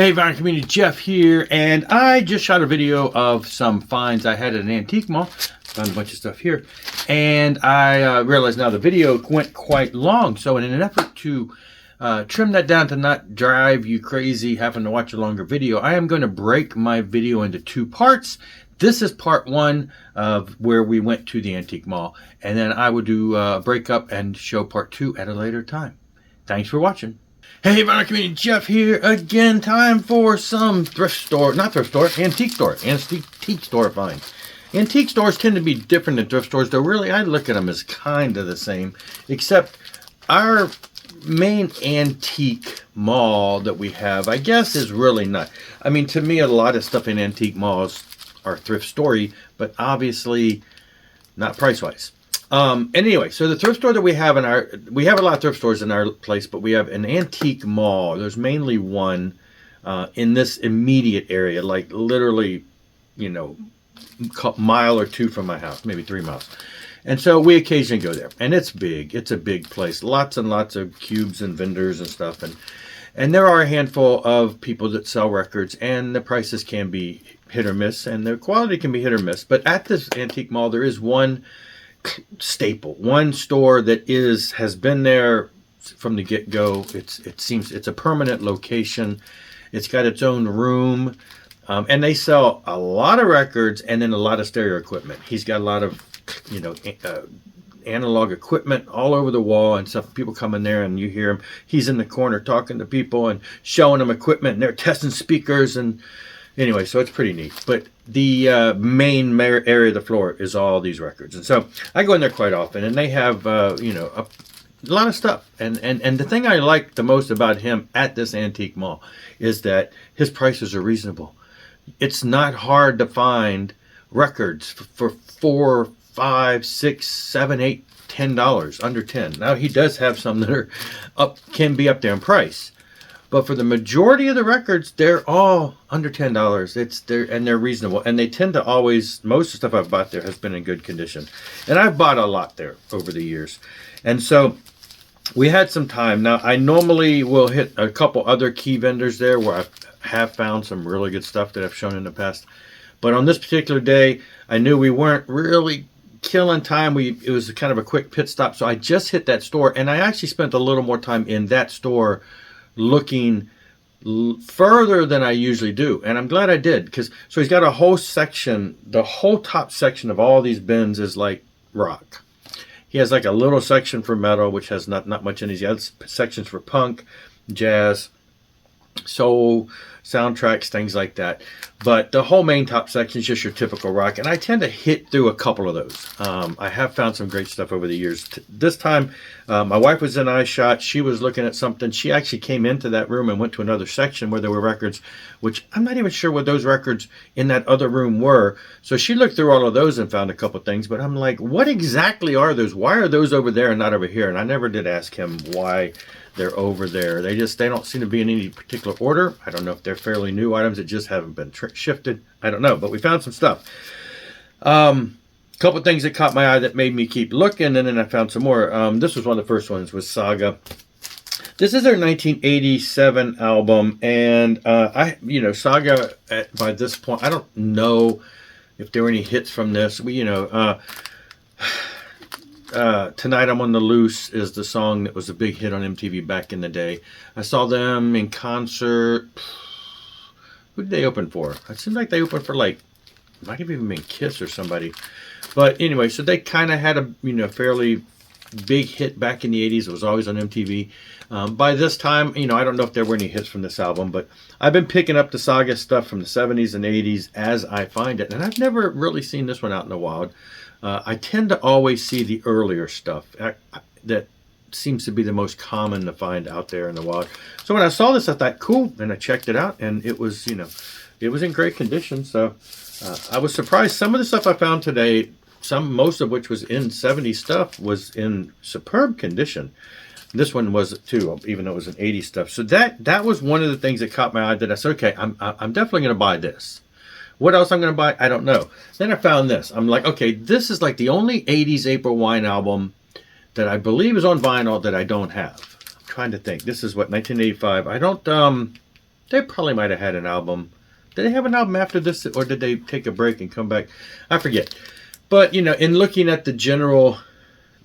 Hey Vinyl Community, Jeff here, and I just shot a video of some finds I had at an antique mall. Found a bunch of stuff here, and I realized now the video went quite long, so in an effort to trim that down to not drive you crazy having to watch a longer video, I am going to break my video into two parts. This is part one of where we went to the antique mall, and then I will do break up and show part two at a later time. Thanks for watching. Hey Vinyl Community, Jeff here again. Time for some antique store finds. Antique stores tend to be different than thrift stores, though really I look at them as kind of the same, except our main antique mall that we have, I guess, is really not. I mean, to me, a lot of stuff in antique malls are thrift story, but obviously not price-wise. Anyway, so the thrift store that we have we have a lot of thrift stores in our place, but we have an antique mall. There's mainly one in this immediate area, like literally, mile or two from my house, maybe 3 miles. And so we occasionally go there, and it's big. It's a big place. Lots and lots of cubes and vendors and stuff. And there are a handful of people that sell records, and the prices can be hit or miss, and the quality can be hit or miss. But at this antique mall, there is one staple, one store that has been there from the get-go. It seems it's a permanent location. It's got its own room, and they sell a lot of records and then a lot of stereo equipment. He's got a lot of analog equipment all over the wall and stuff. People come in there and you hear him. He's in the corner talking to people and showing them equipment, and they're testing speakers. And anyway, so it's pretty neat. But the main area of the floor is all these records. And so I go in there quite often, and they have, a lot of stuff. And the thing I like the most about him at this antique mall is that his prices are reasonable. It's not hard to find records for $4, $5, $6, $7, $8, $10, under 10. Now, he does have some that can be up there in price. But for the majority of the records, they're all under $10. They're reasonable, and they tend to always. Most of the stuff I've bought there has been in good condition, and I've bought a lot there over the years. And so we had some time. Now I normally will hit a couple other key vendors there where I have found some really good stuff that I've shown in the past. But on this particular day, I knew we weren't really killing time. It was kind of a quick pit stop, so I just hit that store, and I actually spent a little more time in that store looking further than I usually do, and I'm glad I did, so he's got a whole section. The whole top section of all these bins is like rock. He has like a little section for metal, which has not much in these. He has sections for punk, jazz, soul, soundtracks, things like that. But the whole main top section is just your typical rock, and I tend to hit through a couple of those. I have found some great stuff over the years. This time, my wife was in EyeShot. She was looking at something. She actually came into that room and went to another section where there were records, which I'm not even sure what those records in that other room were. So she looked through all of those and found a couple things, but I'm like, what exactly are those? Why are those over there and not over here? And I never did ask him why they're over there. They don't seem to be in any particular order. I don't know if they're fairly new items that just haven't been shifted. I don't know, but we found some stuff. Couple things that caught my eye that made me keep looking, and then I found some more. This was one of the first ones, was Saga. This is their 1987 album, and Saga, by this point, I don't know if there were any hits from this. Tonight I'm on the Loose is the song that was a big hit on MTV back in the day. I saw them in concert. Who did they open for? It seemed like they opened for might have even been Kiss or somebody. But anyway, so they kind of had a fairly big hit back in the 80s. It was always on MTV. By this time, I don't know if there were any hits from this album, but I've been picking up the Saga stuff from the 70s and 80s as I find it. And I've never really seen this one out in the wild. I tend to always see the earlier stuff that seems to be the most common to find out there in the wild. So when I saw this, I thought, cool, and I checked it out, and it was, it was in great condition. So I was surprised. Some of the stuff I found today, most of which was in 70s stuff, was in superb condition. This one was too, even though it was an 80s stuff. So that was one of the things that caught my eye. That I said, okay, I'm definitely going to buy this. What else I'm going to buy? I don't know. Then I found this. I'm like, okay, this is like the only 80s April Wine album that I believe is on vinyl that I don't have. I'm trying to think. This is what, 1985. I don't They probably might have had an album. Did they have an album after this, or did they take a break and come back? I forget. But, you know, in looking at the general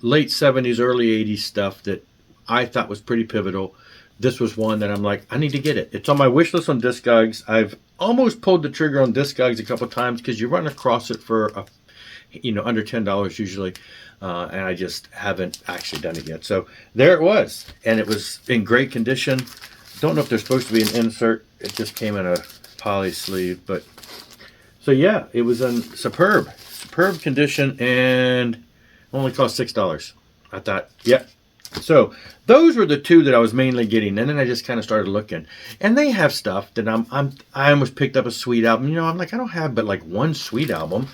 late 70s, early 80s stuff that I thought was pretty pivotal, this was one that I'm like, I need to get it. It's on my wish list on Discogs. I've almost pulled the trigger on Discogs a couple times because you run across it for, under $10 usually. And I just haven't actually done it yet. So there it was. And it was in great condition. Don't know if there's supposed to be an insert. It just came in a poly sleeve. But so yeah, it was in superb condition and only cost $6. I thought, yeah. So those were the two that I was mainly getting, and then I just kind of started looking, and they have stuff that I almost picked up a Sweet album. You know, I'm like, I don't have but like one Sweet album,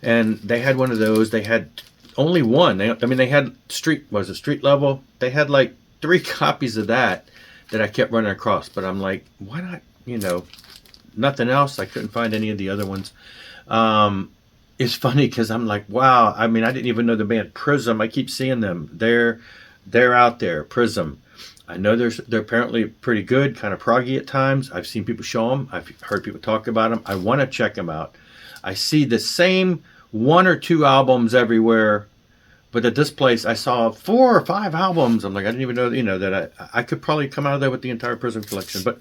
and they had one of those. They had only one. They had Street Level. They had like 3 copies of that I kept running across, but I'm like, why not? You know, nothing else. I couldn't find any of the other ones. It's funny because I'm like, wow. I mean, I didn't even know the band Prism. I keep seeing them. They're out there. Prism. I know they're apparently pretty good, kind of proggy at times. I've seen people show them. I've heard people talk about them. I want to check them out. I see the same 1 or 2 albums everywhere, but at this place I saw 4 or 5 albums. I'm like, I didn't even know, that I could probably come out of there with the entire Prism collection. But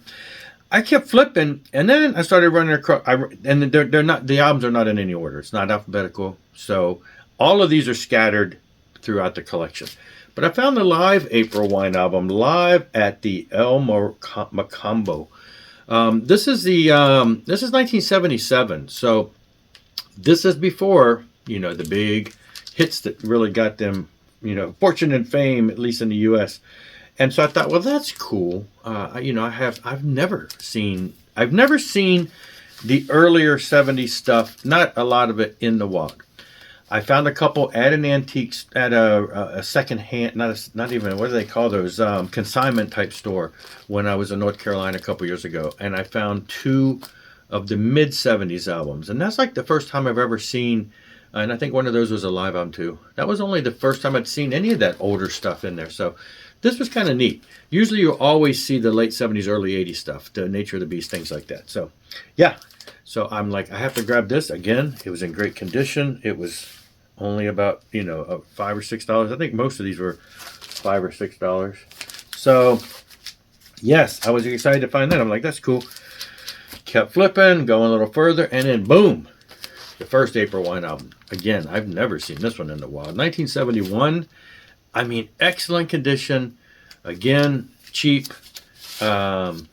I kept flipping, and then I started running across. And they're not, the albums are not in any order. It's not alphabetical. So all of these are scattered throughout the collection. But I found the live April Wine album live at the El Macambo. This is 1977. So this is before, the big hits that really got them, fortune and fame, at least in the U.S. And so I thought, well, that's cool. I've never seen the earlier 70s stuff, not a lot of it in the wild. I found a couple at an antiques, at a second-hand, not even, what do they call those, consignment type store when I was in North Carolina a couple years ago. And I found 2 of the mid-70s albums. And that's like the first time I've ever seen, and I think one of those was a live album too. That was only the first time I'd seen any of that older stuff in there. So this was kind of neat. Usually you always see the late 70s, early 80s stuff, the Nature of the Beast, things like that. So yeah. So I'm like, I have to grab this. Again, it was in great condition. It was only about, $5 or $6. I think most of these were $5 or $6. So yes, I was excited to find that. I'm like, that's cool. Kept flipping, going a little further, and then boom, the first April Wine album. Again, I've never seen this one in the wild. 1971. I mean, excellent condition. Again, cheap. Excellent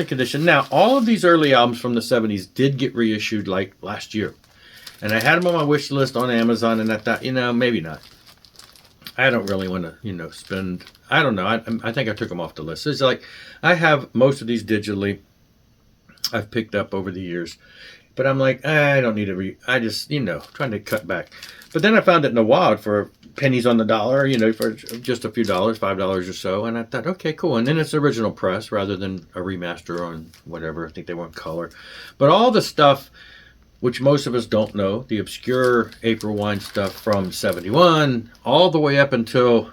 condition. Now, all of these early albums from the 70s did get reissued like last year. And I had them on my wish list on Amazon, and I thought, maybe not. I don't really want to, spend, I don't know. I think I took them off the list. It's like, I have most of these digitally. I've picked up over the years. But I'm like, I don't need to I just, trying to cut back. But then I found it in the wild for pennies on the dollar, for just a few dollars, $5 or so. And I thought, okay, cool. And then it's original press rather than a remaster on whatever. I think they want color. But all the stuff, which most of us don't know, the obscure April Wine stuff from 71, all the way up until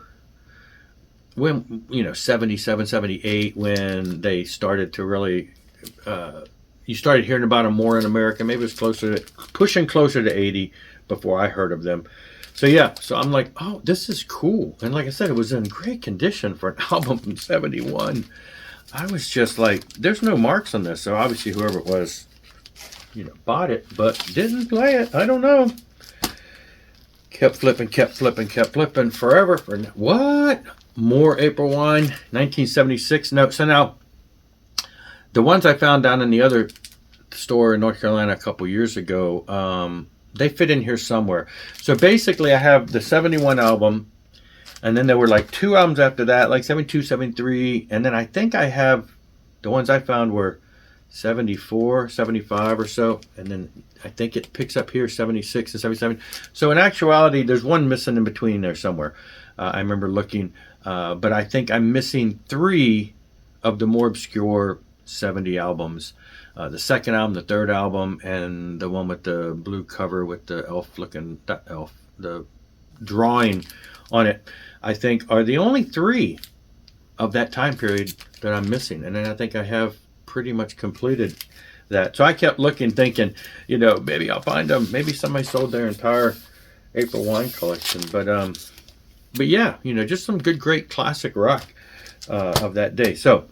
when, 77, 78, when they started to really, you started hearing about them more in America. Maybe it was pushing closer to 80 before I heard of them. So yeah, so I'm like, oh, this is cool. And like I said, it was in great condition for an album from 71. I was just like, there's no marks on this. So obviously whoever it was, bought it, but didn't play it. I don't know. Kept flipping forever. What? More April Wine, 1976. No, so now, the ones I found down in the other store in North Carolina a couple years ago, they fit in here somewhere. So basically, I have the 71 album, and then there were like 2 albums after that, like 72, 73, and then I think I have, the ones I found were 74, 75 or so, and then I think it picks up here 76 and 77. So in actuality, there's one missing in between there somewhere. I remember looking, but I think I'm missing 3 of the more obscure 70 albums. The second album, the third album, and the one with the blue cover with the the drawing on it, I think are the only 3 of that time period that I'm missing. And then I think I have pretty much completed that. So I kept looking, thinking, maybe I'll find them. Maybe somebody sold their entire April wine collection. But yeah, just some good, great classic rock of that day. So